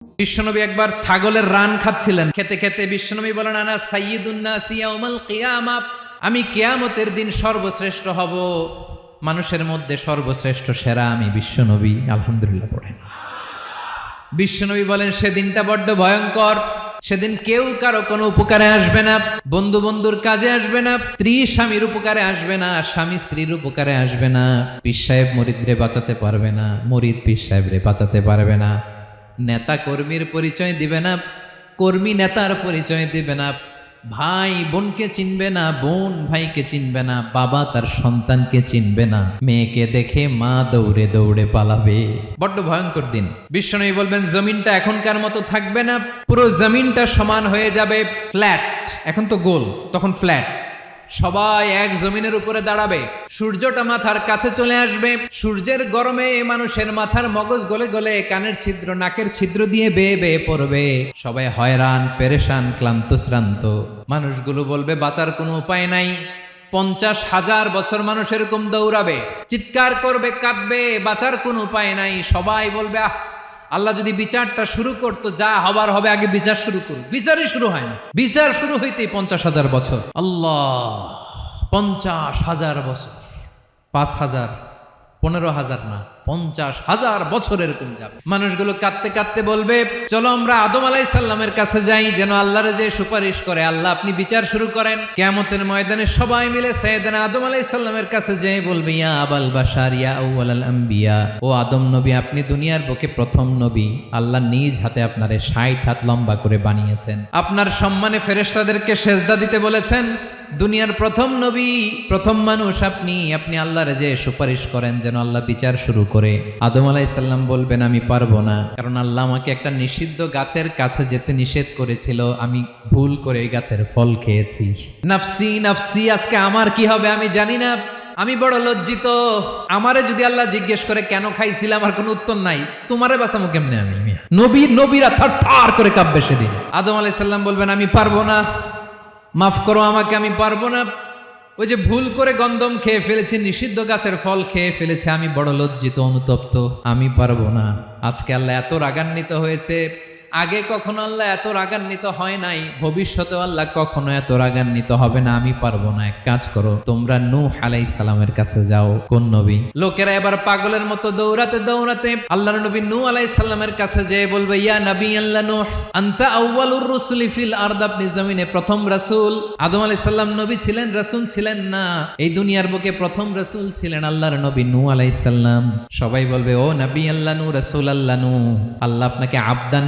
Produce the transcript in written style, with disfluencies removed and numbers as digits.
বিশ্বনবী একবার ছাগলের রান খাচ্ছিলেন, খেতে খেতে বিশ্বনবী বলেন, আনা সাইয়্যিদুন নাসি ইয়াউমাল কিয়ামা, আমি কিয়ামতের দিন সর্বশ্রেষ্ঠ হব, মানুষের মধ্যে সর্বশ্রেষ্ঠ সেরা আমি বিশ্বনবী। আলহামদুলিল্লাহ পড়েন। বিশ্বনবী বলেন, সেদিনটা বড্ড ভয়ঙ্কর, সেদিন কেউ কারো কোনো উপকারে আসবে না, বন্ধু বন্ধুর কাজে আসবে না, স্ত্রী স্বামীর উপকারে আসবে না, স্বামী স্ত্রীর উপকারে আসবে না, পীর সাহেব মুরিদরে বাঁচাতে পারবে না, মুরিদ পীর সাহেবরে বাঁচাতে পারবে না, নেতা কর্মীর পরিচয় দিবে না, কর্মী নেতার পরিচয় দিবে না, ভাই বোনকে চিনবে না, বোন ভাইকে চিনবে না, বাবা তার সন্তানকে চিনবে না, মেয়েকে দেখে মা দৌড়ে দৌড়ে পালাবে। বড্ড ভয়ঙ্কর দিন। বিশ্বনবী বলবেন, জমিনটা এখনকার মতো থাকবে না, পুরো জমিনটা সমান হয়ে যাবে ফ্ল্যাট। এখন তো গোল, তখন ফ্ল্যাট। সবাই এক জমিনের উপরে দাঁড়াবে, সূর্যটা মাথার কাছে চলে আসবে, সূর্যের গরমে মানুষের মাথার মগজ গলে গলে কানের ছিদ্র নাকের ছিদ্র দিয়ে বেয়ে বেয়ে পড়বে। সবাই হয়রান পেরেশান ক্লান্ত শ্রান্ত। মানুষগুলো বলবে বাঁচার কোনো উপায় নাই। 50,000 বছর মানুষ এরকম দৌড়াবে, চিৎকার করবে, কাঁদবে, বাঁচার কোনো উপায় নাই। সবাই বলবে, আহ, আল্লাহ যদি বিচারটা শুরু করতো, যা হবার হবে, আগে বিচার শুরু করুক। বিচারই শুরু হয় না, বিচার শুরু হইতেই 50,000 বছর। আল্লাহ, 50,000 বছর, 5,000, 15,000 না, 50,000 বছর এরকম যাবে। মানুষগুলো কাঁদতে কাঁদতে বলবে, চলো আমরা আদম আলাইহিস সালামের কাছে যাই, যেন আল্লাহরে যে সুপারিশ করে, আল্লাহ আপনি বিচার শুরু করেন। কিয়ামতের ময়দানে সবাই মিলে সাইয়েদনা আদম আলাইহিস সালামের কাছে যেয়ে বলবে, ইয়া আবাল বাশার ইয়া আউয়ালাল আম্বিয়া, ও আদম নবী, আপনি দুনিয়ার বুকে প্রথম নবী, আল্লাহ নিজ হাতে আপনারে 60 হাত লম্বা করে বানিয়েছেন, আপনার সম্মানে ফেরেশতাদেরকে সেজদা দিতে বলেছেন, দুনিয়ার প্রথম নবী, প্রথম মানুষ আপনি, আপনি আল্লাহরে যে সুপারিশ করেন যেন আল্লাহ বিচার শুরু করে। আদম আলাইহিস সালাম বলবেন, আমি পারবো না, কারণ আল্লাহ আমাকে একটা নিষিদ্ধ গাছের কাছে যেতে নিষেধ করেছিল, আমি ভুল করে এই গাছের ফল খেয়েছি। নাফসি নাফসি, আজকে আমার কি হবে আমি জানি না, আমি বড় লজ্জিত। আমারে যদি আল্লাহ জিজ্ঞেস করে কেন খাইছিলাম, আমার কোনো উত্তর নাই, তোমারে বাঁচামো কেমনে আমি? নবীরা থার করে কাঁপবে সেদিন। আদম আলাইহিস সালাম বলবেন, আমি পারবো না, মাফ করো আমাকে, আমি পারবো না। ওই যে ভুল করে গন্ধম খেয়ে ফেলেছি, নিষিদ্ধ গাছের ফল খেয়ে ফেলেছে, আমি বড় লজ্জিত অনুতপ্ত, আমি পারবো না। আজকে আল্লাহ এত রাগান্বিত হয়েছে, আগে কখনো আল্লাহ এত রাগান্বিত হয় নাই, ভবিষ্যতেও আল্লাহ কখনো এত রাগান্বিত হবে না। আমি পারবো না, এক কাজ করো, তোমরা নূহ আলাইহিস সালামের কাছে যাও। কোন নবী? লোকেরা এবার পাগলের মতো দৌড়াতে দৌড়াতে আল্লাহর নবী নূহ আলাইহিস সালামের কাছে যেয়ে বলবে, ইয়া নবী আল্লাহ নূহ, আনতা আউয়ালুর রুসুলি ফিল আরদ, আপনি জমিনে প্রথম রাসূল। আদম আলাইহিস সালাম নবী ছিলেন, রাসূল ছিলেন না, এই দুনিয়ার বুকে প্রথম রাসূল ছিলেন আল্লাহর নবী নূহ আলাইহিস সালাম। সবাই বলবে, ও নবী আল্লাহ নূহ, রাসূল আল্লাহ নূহ, আল্লাহ আপনাকে আবদান